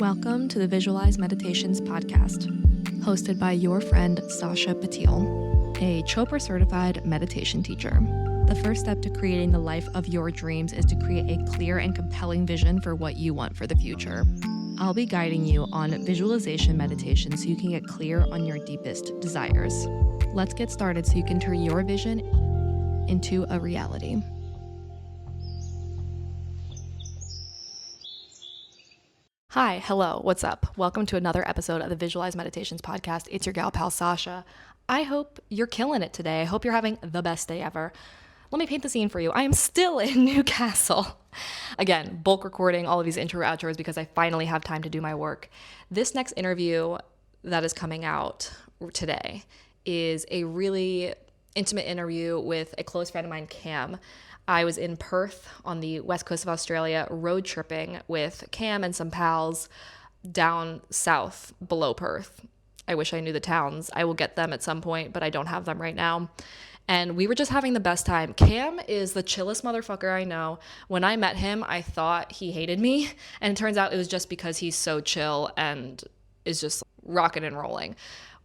Welcome to the Visualize Meditations podcast, hosted by your friend Sasha Patil, a Chopra certified meditation teacher. The first step to creating the life of your dreams is to create a clear and compelling vision for what you want for the future. I'll be guiding you on visualization meditation so you can get clear on your deepest desires. Let's get started so you can turn your vision into a reality. Hi, hello, what's up? Welcome to another episode of the Visualize Meditations podcast. It's your gal pal Sasha. I hope you're killing it today. I hope you're having the best day ever. Let me paint the scene for you. I am still in Newcastle. Again, bulk recording all of these intro outros because I finally have time to do my work. This next interview that is coming out today is a really intimate interview with a close friend of mine, Cam. I was in Perth on the west coast of Australia road tripping with Cam and some pals down south below Perth. I wish I knew the towns. I will get them at some point, but I don't have them right now. And we were just having the best time. Cam is the chillest motherfucker I know. When I met him, I thought he hated me. And it turns out it was just because he's so chill and is just rocking and rolling.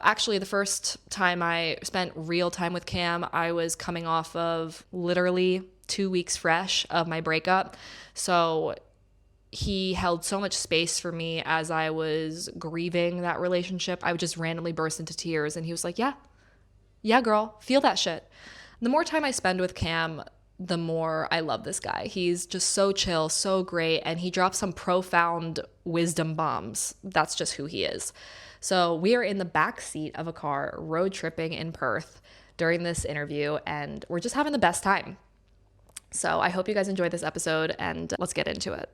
Actually, the first time I spent real time with Cam, I was coming off of literally 2 weeks fresh of my breakup. So he held so much space for me as I was grieving that relationship. I would just randomly burst into tears. And he was like, yeah, girl, feel that shit. The more time I spend with Cam, the more I love this guy. He's just so chill, so great, and he drops some profound wisdom bombs. That's just who he is. So we are in the backseat of a car road tripping in Perth during this interview, and we're just having the best time. So I hope you guys enjoyed this episode, and let's get into it.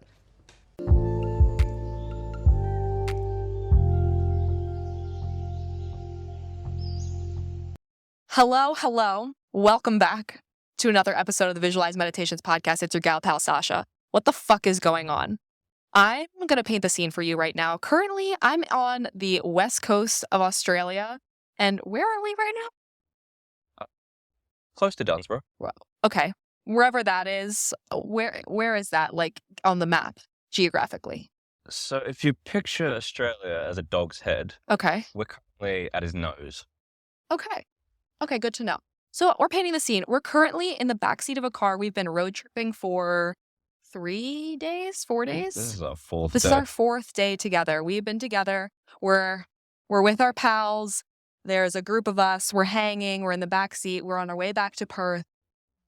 Hello. Welcome back to another episode of the Visualize Meditations podcast. It's your gal pal Sasha. What the fuck is going on? I'm going to paint the scene for you right now. Currently, I'm on the west coast of Australia. And where are we right now? Close to Dunsborough. Well, okay. Wherever that is, where is that, like, on the map, geographically? So if you picture Australia as a dog's head, Okay. we're currently at his nose. Okay, good to know. So we're painting the scene. We're currently in the backseat of a car. We've been road tripping for 4 days. This is our fourth This day. is our fourth day together. We've been together. We're with our pals. There's a group of us. We're hanging. We're in the backseat. We're on our way back to Perth.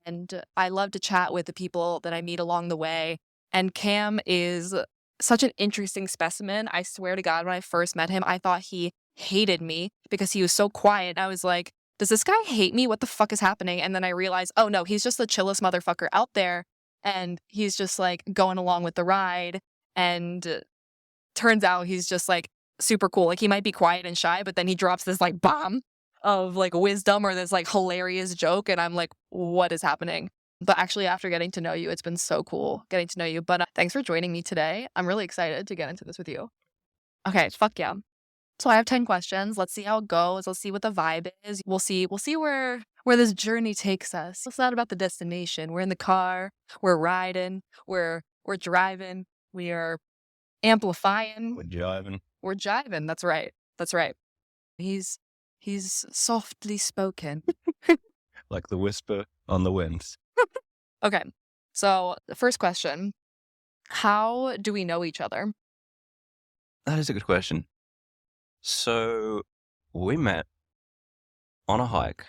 And I love to chat with the people that I meet along the way. And Cam is such an interesting specimen. I swear to God, when I first met him, I thought he hated me because he was so quiet. I was like, does this guy hate me? What the fuck is happening? And then I realized, oh no, he's just the chillest motherfucker out there. And he's just like going along with the ride. And turns out he's just like super cool. Like he might be quiet and shy, but then he drops this like bomb of like wisdom or this like hilarious joke. And I'm like, what is happening? But actually, after getting to know you, it's been so cool getting to know you. But thanks for joining me today. I'm really excited to get into this with you. Okay, fuck yeah. So I have 10 questions. Let's see how it goes. Let's see what the vibe is. We'll see where this journey takes us. It's not about the destination. We're in the car. We're riding. We're driving. We are amplifying. We're jiving. That's right. He's softly spoken. Like the whisper on the winds. Okay. So the first question, how do we know each other? That is a good question. So we met on a hike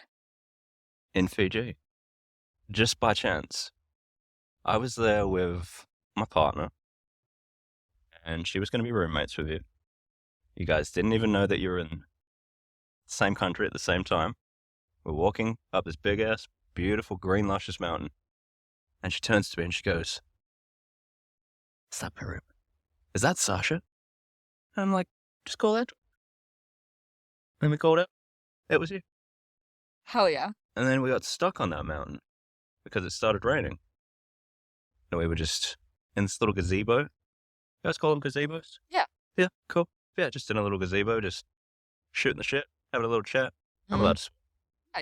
in Fiji, just by chance. I was there with my partner, and she was going to be roommates with you. You guys didn't even know that you were in the same country at the same time. We're walking up this big-ass, beautiful, green, luscious mountain, and she turns to me and she goes, "Is that my roommate? Is that Sasha?" And I'm like, "Just call it." And we called it. It was you. Hell yeah. And then we got stuck on that mountain because it started raining. And we were just in this little gazebo. You guys call them gazebos? Yeah. Yeah, cool. Yeah, just in a little gazebo, just shooting the shit, having a little chat. I'm allowed to.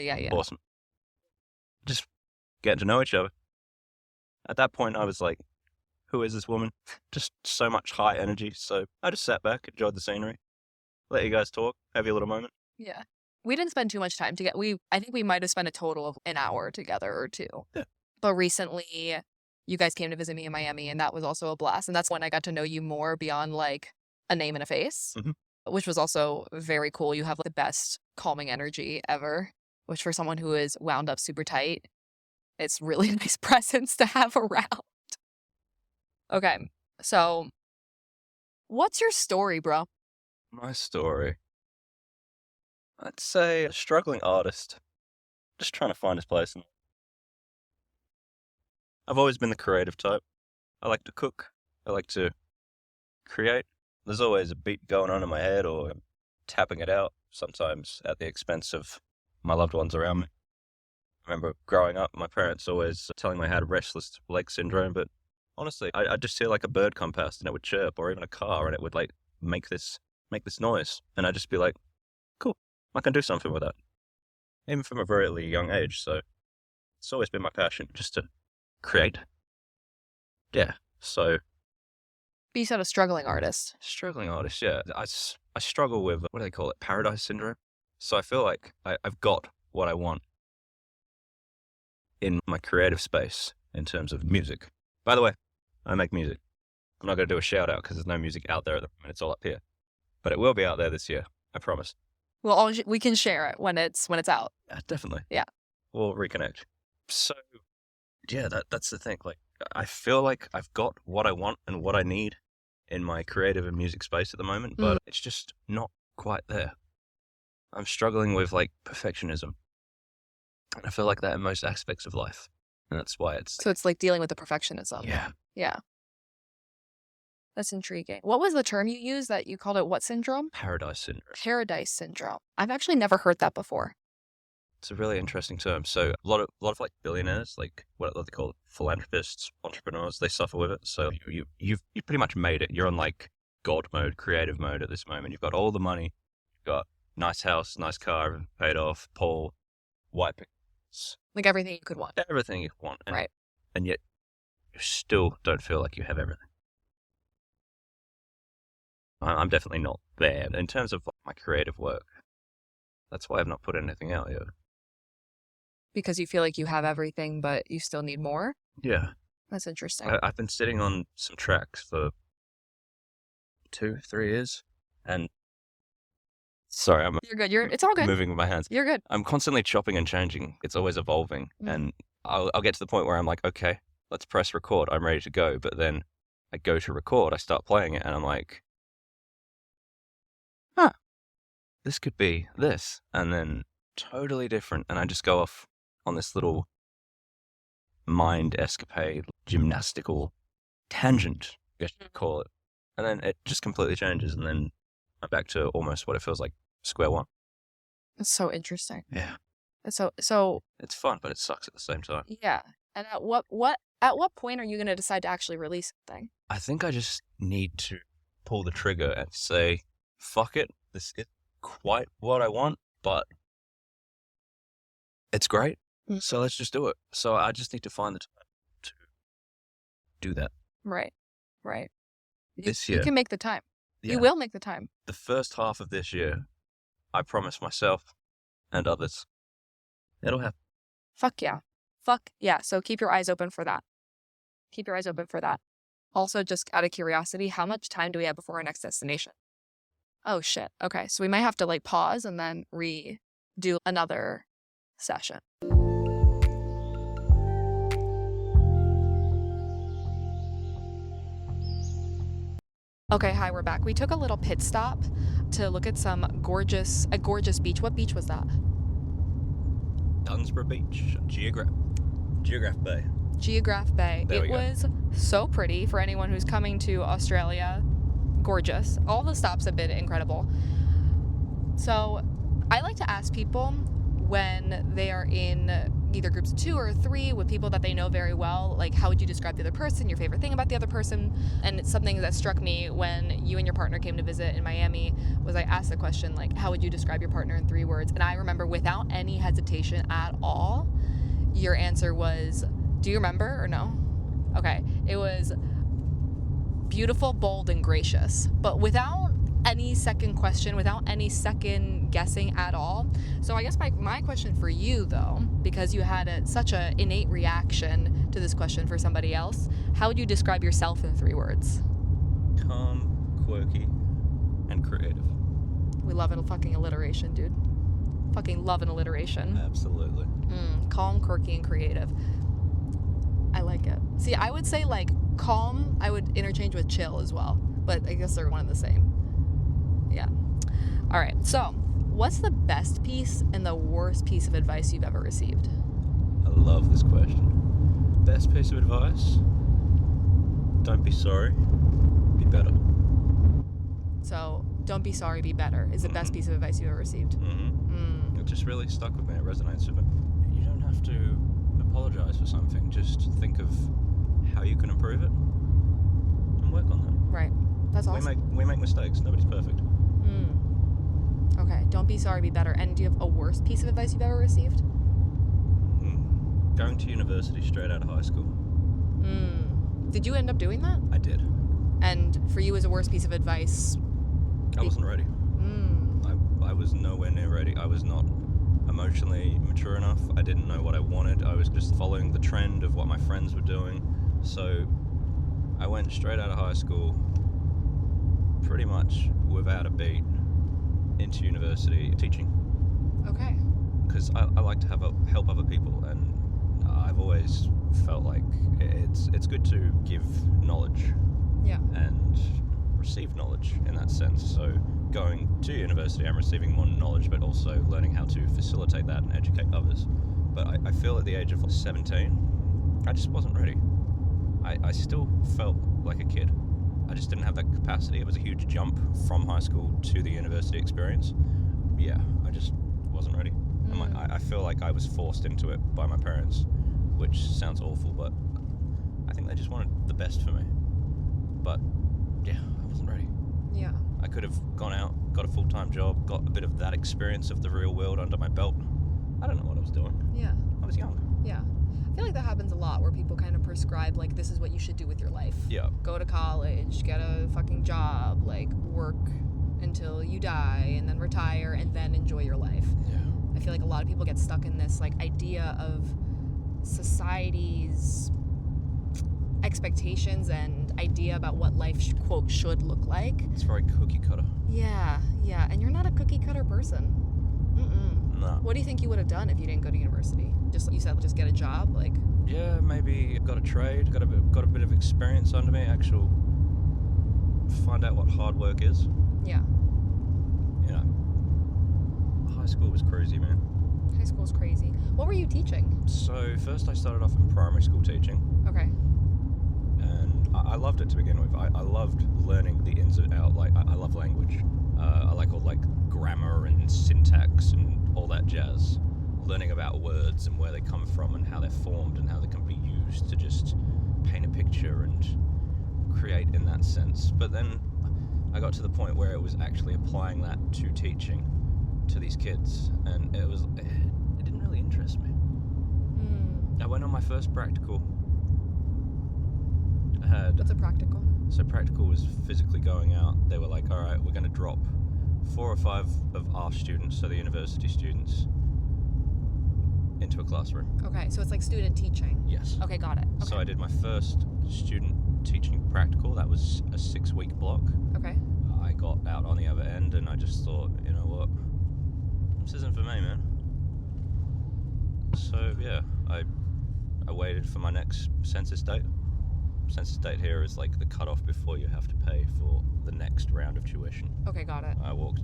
Yeah. Awesome. Just getting to know each other. At that point, I was like, who is this woman? Just so much high energy. So I just sat back, enjoyed the scenery, let you guys talk, have your little moment. Yeah. We didn't spend too much time together. I think we might have spent a total of an hour together or two. Yeah. But recently, you guys came to visit me in Miami, and that was also a blast. And that's when I got to know you more beyond like a name and a face, which was also very cool. You have like, the best calming energy ever, which for someone who is wound up super tight, it's really nice presence to have around. Okay, so what's your story, bro? My story. I'd say a struggling artist, just trying to find his place. I've always been the creative type. I like to cook. I like to create. There's always a beat going on in my head, or I'm tapping it out, sometimes at the expense of my loved ones around me. I remember growing up, my parents always telling me I had restless leg syndrome, but honestly, I'd just hear like a bird come past and it would chirp, or even a car, and it would like make this noise, and I'd just be like, cool, I can do something with that. Even from a very young age, so it's always been my passion, just to create. Yeah, so... You said a struggling artist. Struggling artist, yeah. I struggle with, what do they call it, paradise syndrome? So I feel like I've got what I want in my creative space in terms of music. By the way, I make music. I'm not going to do a shout out because there's no music out there at the moment. It's all up here. But it will be out there this year, I promise. Well, we can share it when it's out. Yeah, definitely. Yeah. We'll reconnect. So, yeah, that's the thing. Like, I feel like I've got what I want and what I need in my creative and music space at the moment, but it's just not quite there. I'm struggling with, like, perfectionism. And I feel like that in most aspects of life. And that's why it's... So it's like dealing with the perfectionism. Yeah. Yeah. That's intriguing. What was the term you used that you called it what syndrome? Paradise syndrome. Paradise syndrome. I've actually never heard that before. It's a really interesting term. So a lot of like billionaires, like what they call philanthropists, entrepreneurs, they suffer with it. So you've pretty much made it. You're on like God mode, creative mode at this moment. You've got all the money, you've got nice house, nice car, paid off, pool, white pickles. Like everything you could want. Everything you want. Right. And yet you still don't feel like you have everything. I'm definitely not there. In terms of like, my creative work, that's why I've not put anything out yet. Because you feel like you have everything, but you still need more? Yeah. That's interesting. I've been sitting on some tracks for 2-3 years, and sorry, You're good. It's all good. Moving with my hands. You're good. I'm constantly chopping and changing. It's always evolving, and I'll get to the point where I'm like, okay, let's press record. I'm ready to go. But then I go to record, I start playing it, and I'm like, this could be this, and then totally different, and I just go off on this little mind escapade, gymnastical tangent, I guess you could call it, and then it just completely changes, and then I'm back to almost what it feels like square one. It's so interesting. Yeah. So it's fun, but it sucks at the same time. Yeah. And at what point are you going to decide to actually release something? I think I just need to pull the trigger and say, fuck it, this is quite what I want, but it's great, so let's just do it. So I just need to find the time to do that. Right. This year. You can make the time. Yeah. You will make the time. The first half of this year, I promise myself and others, it'll happen. Fuck yeah. So keep your eyes open for that. Also, just out of curiosity, how much time do we have before our next destination? Oh, shit. Okay, so we might have to like pause and then redo another session. Okay, hi, we're back. We took a little pit stop to look at a gorgeous beach. What beach was that? Dunsborough Beach, Geograph Bay. Geograph Bay. It was so pretty for anyone who's coming to Australia. Gorgeous. All the stops have been incredible. So I like to ask people when they are in either groups of 2 or 3 with people that they know very well, like, how would you describe the other person, your favorite thing about the other person? And it's something that struck me when you and your partner came to visit in Miami was I asked the question, like, how would you describe your partner in 3 words? And I remember without any hesitation at all, your answer was, do you remember or no? Okay. It was beautiful, bold, and gracious, but without any second question, without any second guessing at all. So I guess my question for you, though, because you had such an innate reaction to this question for somebody else, how would you describe yourself in 3 words? Calm, quirky, and creative. We love a fucking alliteration, dude. Fucking love an alliteration. Absolutely. Calm, quirky, and creative. I like it. See, I would say like calm, I would interchange with chill as well, but I guess they're one and the same. Yeah. All right. So, what's the best piece and the worst piece of advice you've ever received? I love this question. Best piece of advice? Don't be sorry. Be better. So, don't be sorry, be better is the best piece of advice you've ever received. It just really stuck with me. It resonates with it. You don't have to apologize for something. Just think of how you can improve it and work on that. Right. That's awesome. We make mistakes. Nobody's perfect. Okay. Don't be sorry, be better. And do you have a worst piece of advice you've ever received? Going to university straight out of high school. Did you end up doing that? I did. And for you, as a worst piece of advice? I wasn't ready. I was nowhere near ready. I was not emotionally mature enough. I didn't know what I wanted. I was just following the trend of what my friends were doing. So I went straight out of high school, pretty much without a beat, into university teaching. Okay. Because I like to help other people, and I've always felt like it's good to give knowledge. Yeah. And receive knowledge in that sense. So going to university, I'm receiving more knowledge, but also learning how to facilitate that and educate others. But I feel at the age of 17, I just wasn't ready. I still felt like a kid. I just didn't have that capacity. It was a huge jump from high school to the university experience. Yeah, I just wasn't ready. And I feel like I was forced into it by my parents, which sounds awful, but I think they just wanted the best for me. But yeah, I wasn't ready. Yeah. I could have gone out, got a full-time job, got a bit of that experience of the real world under my belt. I don't know what I was doing. Yeah. I was young. Yeah. I feel like that happens a lot where people kind of prescribe, like, this is what you should do with your life. Yeah. Go to college, get a fucking job, like, work until you die, and then retire, and then enjoy your life. Yeah. I feel like a lot of people get stuck in this, like, idea of society's expectations and idea about what life, quote, should look like. It's very cookie cutter. Yeah. And you're not a cookie cutter person. No. What do you think you would have done if you didn't go to university? Just like you said, just get a job, like. Yeah, maybe got a trade, got a bit of experience under me. Find out what hard work is. Yeah. You know, high school was crazy, man. High school's crazy. What were you teaching? So first I started off in primary school teaching. Okay. And I loved it to begin with. I loved learning the ins and outs. Like I love language. I like all like grammar and syntax and all that jazz. Learning about words and where they come from and how they're formed and how they can be used to just paint a picture and create in that sense. But then I got to the point where it was actually applying that to teaching to these kids, and it didn't really interest me. I went on my first practical. What's a practical? So practical was physically going out. They were like, all right, we're going to drop 4 or 5 of our students, so the university students, into a classroom. Okay, so it's like student teaching. Yes. Okay, got it. Okay. So I did my first student teaching practical. That was a 6-week block. Okay. I got out on the other end, and I just thought, you know what, this isn't for me, man. So yeah, I waited for my next census date. Census date here is like the cutoff before you have to pay for the next round of tuition. Okay, got it. I walked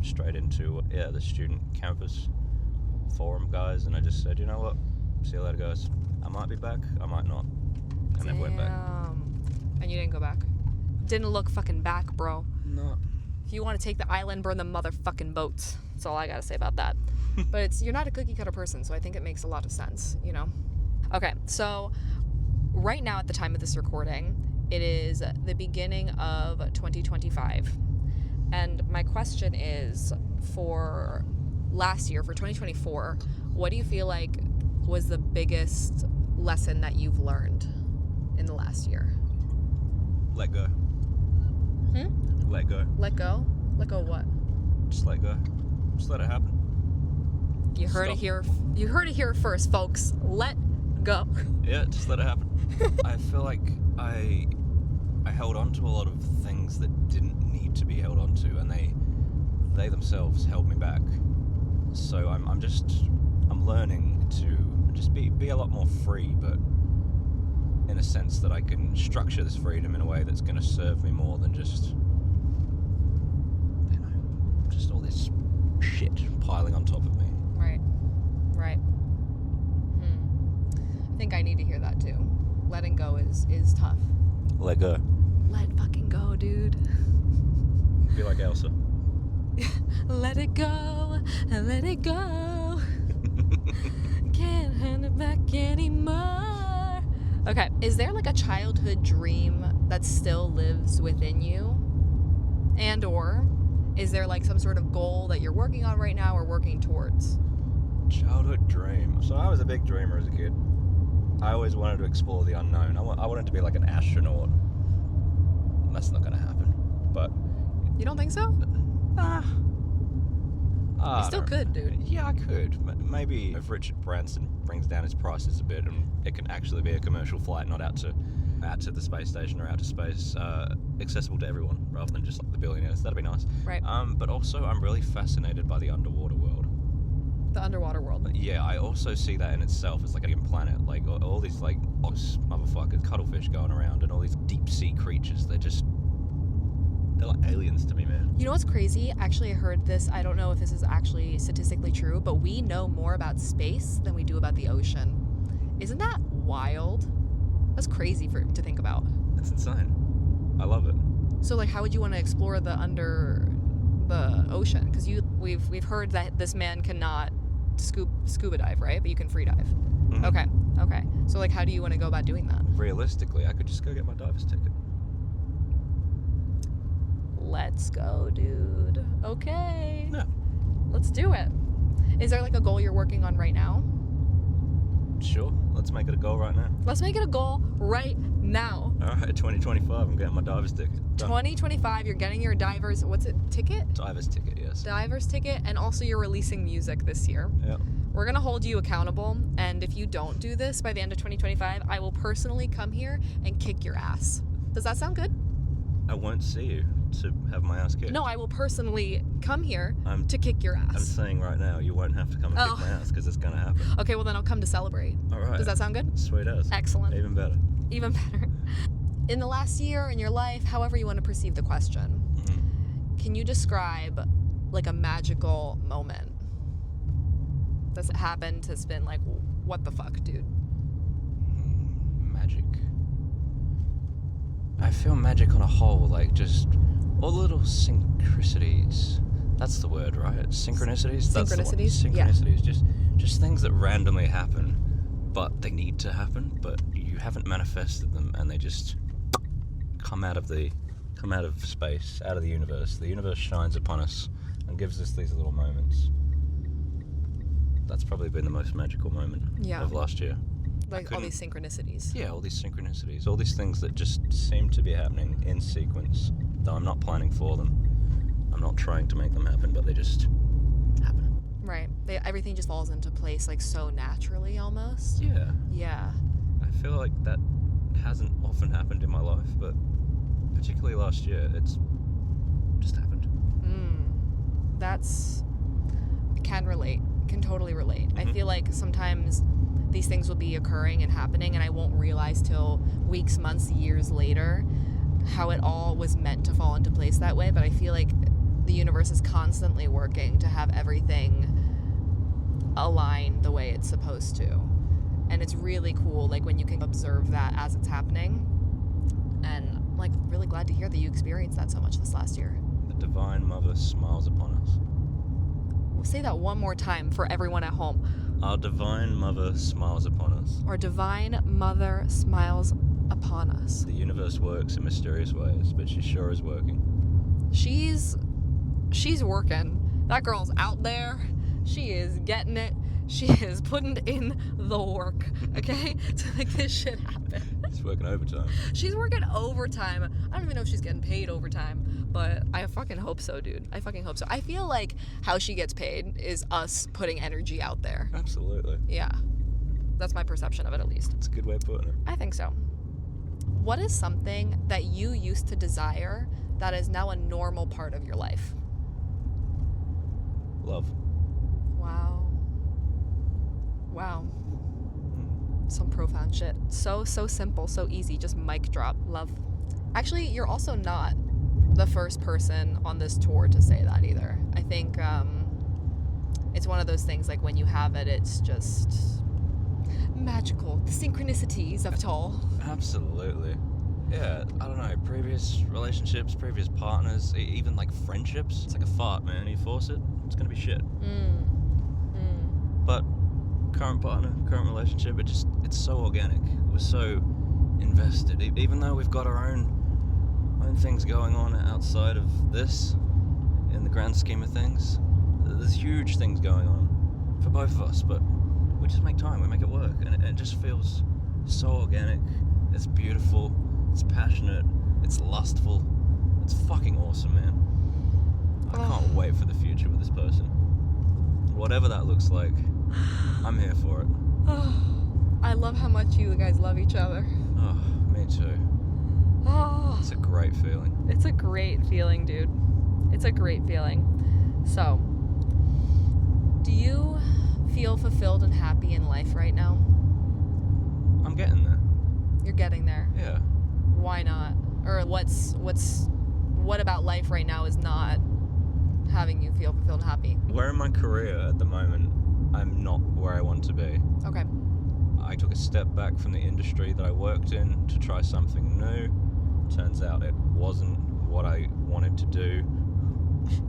straight into the student campus forum guys, and I just said, you know what, see you later, guys. I might be back, I might not. And then went back. And you didn't go back? Didn't look fucking back, bro. No. If you want to take the island, burn the motherfucking boats. That's all I gotta say about that. But you're not a cookie cutter person, so I think it makes a lot of sense, you know? Okay, so right now at the time of this recording, it is the beginning of 2025. And my question is, for last year, for 2024, what do you feel like was the biggest lesson that you've learned in the last year? Let go. Let go. Let go? Let go of what? Just let go. Just let it happen. You heard it here. You heard it here first, folks. Let go. Yeah, just let it happen. I feel like I held on to a lot of things that didn't need to be held on to, and they themselves held me back. So I'm learning to just be a lot more free, but in a sense that I can structure this freedom in a way that's going to serve me more than just all this shit piling on top of me. Right. I think I need to hear that too. Letting go is tough. Let go. Let fucking go, dude. Be like Elsa. Let it go, let it go. Can't hand it back anymore. Okay, is there like a childhood dream that still lives within you? And or is there like some sort of goal that you're working on right now or working towards? Childhood dream. So I was a big dreamer as a kid. I always wanted to explore the unknown. I wanted to be like an astronaut. That's not going to happen. But you don't think so? You still could, dude. Yeah, I could. Maybe if Richard Branson brings down his prices a bit and it can actually be a commercial flight, not out to the space station or out to space, accessible to everyone rather than just like the billionaires. That'd be nice. Right. But also I'm really fascinated by the underwater world. The underwater world. Yeah, I also see that in itself as like a alien planet. Like all these like motherfuckers, cuttlefish going around and all these deep sea creatures. They're like aliens to me, man. You know what's crazy? Actually, I heard this. I don't know if this is actually statistically true, but we know more about space than we do about the ocean. Isn't that wild? That's crazy to think about. That's insane. I love it. So, like, how would you want to explore the ocean? Because we've heard that this man cannot scuba dive, right? But you can free dive. Mm-hmm. Okay. So, like, how do you want to go about doing that? Realistically, I could just go get my diver's ticket. Let's go, dude. Okay. Yeah. Let's do it. Is there like a goal you're working on right now? Sure. Let's make it a goal right now. Let's make it a goal right now. All right, 2025, I'm getting my diver's ticket. Done. 2025, you're getting your diver's, ticket? Diver's ticket, yes. Diver's ticket, and also you're releasing music this year. Yeah. We're going to hold you accountable, and if you don't do this by the end of 2025, I will personally come here and kick your ass. Does that sound good? I won't see you to have my ass kicked. No, I will personally come here to kick your ass. I'm saying right now, you won't have to come and kick my ass because it's going to happen. Okay, well then I'll come to celebrate. All right. Does that sound good? Sweet as. Excellent. Even better. Even better. In the last year, in your life, however you want to perceive the question, can you describe like a magical moment that's happened, has been like, what the fuck, dude? Magic. I feel magic on a whole, like just all the little synchronicities. That's the word, right? Synchronicities? Synchronicities? Synchronicities. Yeah. Just things that randomly happen, but they need to happen, but you haven't manifested them, and they just come out of space, out of the universe. The universe shines upon us and gives us these little moments. That's probably been the most magical moment of last year. Like all these synchronicities. Yeah, all these synchronicities. All these things that just seem to be happening in sequence, though I'm not planning for them. I'm not trying to make them happen, but they just happen. Right. Everything just falls into place like so naturally almost. Yeah. Yeah. I feel like that hasn't often happened in my life, but particularly last year, it's just happened. I can relate. Can totally relate. I feel like sometimes these things will be occurring and happening, and I won't realize till weeks, months, years later how it all was meant to fall into place that way. But I feel like the universe is constantly working to have everything align the way it's supposed to. And it's really cool, like, when you can observe that as it's happening. And I'm, like, really glad to hear that you experienced that so much this last year. The Divine Mother smiles upon us. We'll say that one more time for everyone at home. Our Divine Mother smiles upon us. Our Divine Mother smiles upon us. The universe works in mysterious ways, but she sure is working. She's working. That girl's out there. She is getting it. She is putting in the work, okay, to make this shit happen. She's working overtime. She's working overtime. I don't even know if she's getting paid overtime, but I fucking hope so, dude. I fucking hope so. I feel like how she gets paid is us putting energy out there. Absolutely. Yeah. That's my perception of it, at least. It's a good way of putting it. I think so. What is something that you used to desire that is now a normal part of your life? Love. Wow. Some profound shit. So simple, so easy, just mic drop. Love. Actually, you're also not the first person on this tour to say that either. I think it's one of those things, like, when you have it, it's just magical. The synchronicities of it all. Absolutely. Yeah, I don't know, previous relationships, previous partners, even like friendships. It's like a fart, man. You force it, it's gonna be shit. But current partner, current relationship, it's so organic. We're so invested. Even though we've got our own things going on outside of this, in the grand scheme of things, there's huge things going on for both of us, but we just make time, we make it work, and it just feels so organic. It's beautiful, it's passionate, it's lustful. It's fucking awesome, man. I can't wait for the future with this person. Whatever that looks like, I'm here for it. I love how much you guys love each other. Oh, me too. It's a great feeling. It's a great feeling, dude. It's a great feeling. So, do you feel fulfilled and happy in life right now? I'm getting there. You're getting there. Yeah. Why not? Or what about life right now is not having you feel fulfilled and happy? Where in my career at the moment, I'm not where I want to be. Okay. I took a step back from the industry that I worked in to try something new. Turns out it wasn't what I wanted to do.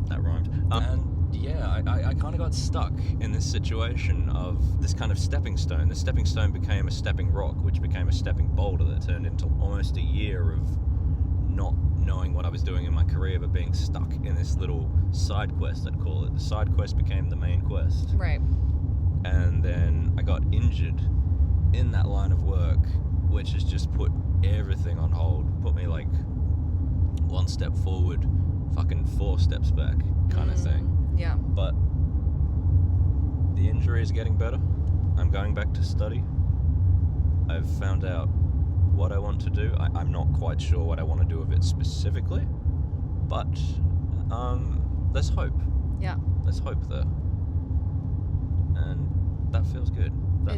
That rhymed. And yeah, I kind of got stuck in this situation of this kind of stepping stone. The stepping stone became a stepping rock, which became a stepping boulder that turned into almost a year of not knowing what I was doing in my career, but being stuck in this little side quest, I'd call it. The side quest became the main quest. Right. And then I got injured in that line of work, which has just put everything on hold, put me like one step forward, fucking 4 steps back kind of thing. Yeah. But the injury is getting better. I'm going back to study. I've found out what I want to do. I'm not quite sure what I want to do with it specifically, but there's hope. Yeah. There's hope there. And that feels good.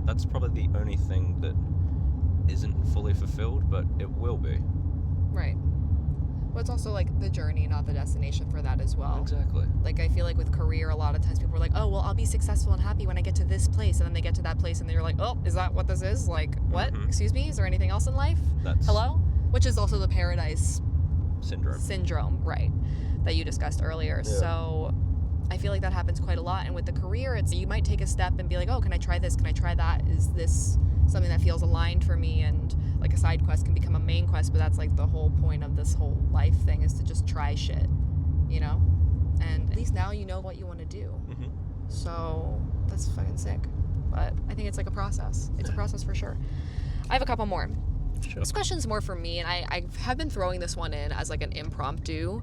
That's probably the only thing that isn't fully fulfilled, but it will be. Right. Well, it's also like the journey, not the destination for that as well. Exactly. Like, I feel like with career, a lot of times people are like, oh, well, I'll be successful and happy when I get to this place. And then they get to that place and they're like, oh, is that what this is? Like, what? Excuse me? Is there anything else in life? Hello? Which is also the paradise syndrome, right, that you discussed earlier. Yeah. So I feel like that happens quite a lot. And with the career, it's you might take a step and be like, oh, can I try this? Can I try that? Is this something that feels aligned for me? And like a side quest can become a main quest, but that's like the whole point of this whole life thing, is to just try shit, you know? And at least now you know what you want to do. So that's fucking sick. But I think it's like a process. It's a process for sure. I have a couple more. Sure. This question's more for me, and I have been throwing this one in as like an impromptu.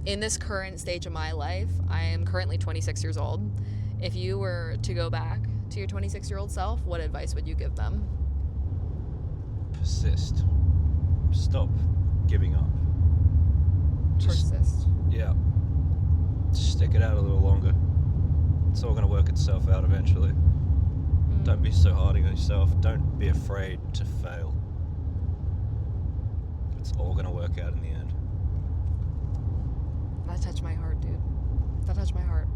In this current stage of my life, I am currently 26 years old. If you were to go back to your 26-year-old self, what advice would you give them? Persist. Stop giving up. Persist. Yeah. Just stick it out a little longer. It's all going to work itself out eventually. Don't be so hard on yourself. Don't be afraid to fail. It's all going to work out in the end. That touched my heart, dude. That touched my heart.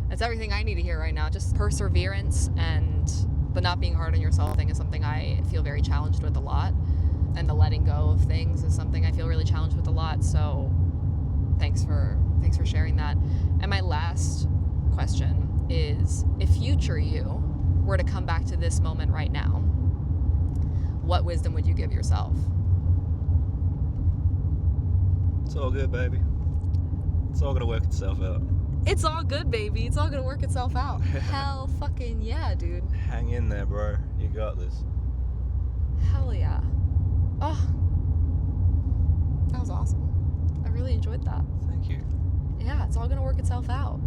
It's everything I need to hear right now. Just perseverance, and the not being hard on yourself thing is something I feel very challenged with a lot. And the letting go of things is something I feel really challenged with a lot. So thanks for sharing that. And my last question is, if future you were to come back to this moment right now, what wisdom would you give yourself? It's all good, baby. It's all gonna work itself out. It's all good, baby. It's all gonna work itself out. Hell fucking yeah, dude. Hang in there, bro. You got this. Hell yeah. Oh, that was awesome. I really enjoyed that. Thank you. Yeah, it's all gonna work itself out.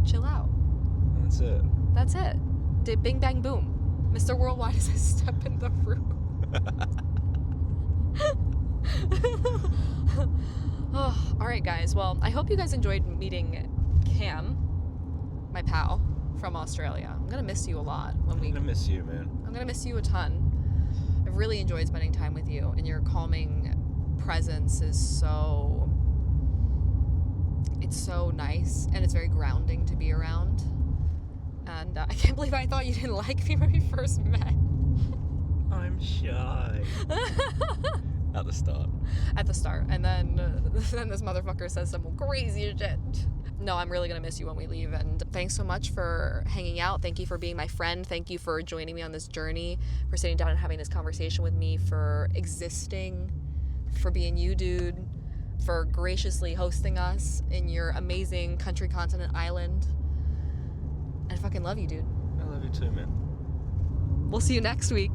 Chill out. That's it. That's it. Bing bang boom. Mr. Worldwide as I step in the room. Oh, all right, guys. Well, I hope you guys enjoyed meeting Cam, my pal from Australia. I'm gonna miss you a lot I'm gonna miss you, man. I'm gonna miss you a ton. I've really enjoyed spending time with you, and your calming presence is it's so nice, and it's very grounding to be around. And I can't believe I thought you didn't like me when we first met. I'm shy. At the start. At the start. And then this motherfucker says some crazy shit. No, I'm really going to miss you when we leave. And thanks so much for hanging out. Thank you for being my friend. Thank you for joining me on this journey, for sitting down and having this conversation with me, for existing, for being you, dude, for graciously hosting us in your amazing country, continent, island. I fucking love you, dude. I love you too, man. We'll see you next week.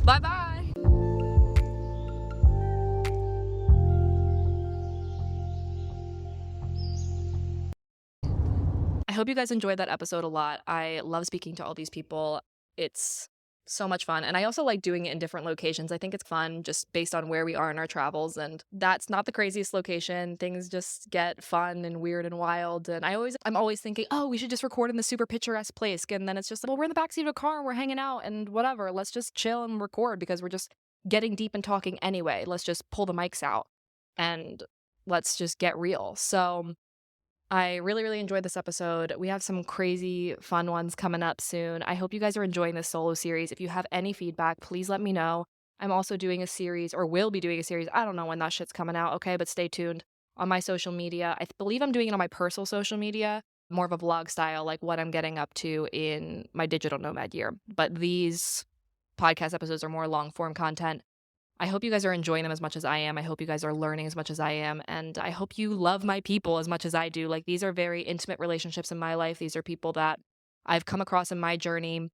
Bye-bye. I hope you guys enjoyed that episode a lot. I love speaking to all these people. It's so much fun. And I also like doing it in different locations. I think it's fun just based on where we are in our travels. And that's not the craziest location. Things just get fun and weird and wild. And I'm always thinking, oh, we should just record in the super picturesque place. And then it's just like, well, we're in the backseat of a car and we're hanging out and whatever. Let's just chill and record because we're just getting deep and talking anyway. Let's just pull the mics out and let's just get real. So I really, really enjoyed this episode. We have some crazy fun ones coming up soon. I hope you guys are enjoying this solo series. If you have any feedback, please let me know. I'm also doing a series, or will be doing a series. I don't know when that shit's coming out, okay? But stay tuned on my social media. I believe I'm doing it on my personal social media, more of a vlog style, like what I'm getting up to in my digital nomad year. But these podcast episodes are more long form content. I hope you guys are enjoying them as much as I am. I hope you guys are learning as much as I am. And I hope you love my people as much as I do. Like, these are very intimate relationships in my life. These are people that I've come across in my journey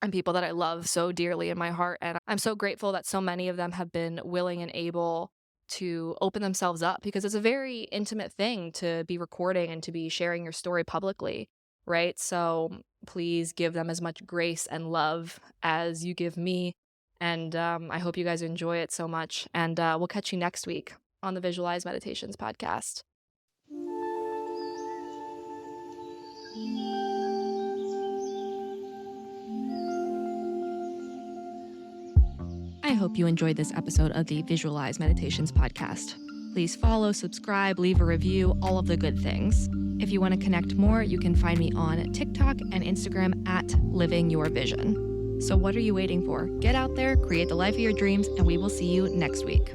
and people that I love so dearly in my heart. And I'm so grateful that so many of them have been willing and able to open themselves up, because it's a very intimate thing to be recording and to be sharing your story publicly, right? So please give them as much grace and love as you give me. And I hope you guys enjoy it so much. And we'll catch you next week on the Visualize Meditations podcast. I hope you enjoyed this episode of the Visualize Meditations podcast. Please follow, subscribe, leave a review, all of the good things. If you want to connect more, you can find me on TikTok and Instagram at Living Your Vision. So what are you waiting for? Get out there, create the life of your dreams, and we will see you next week.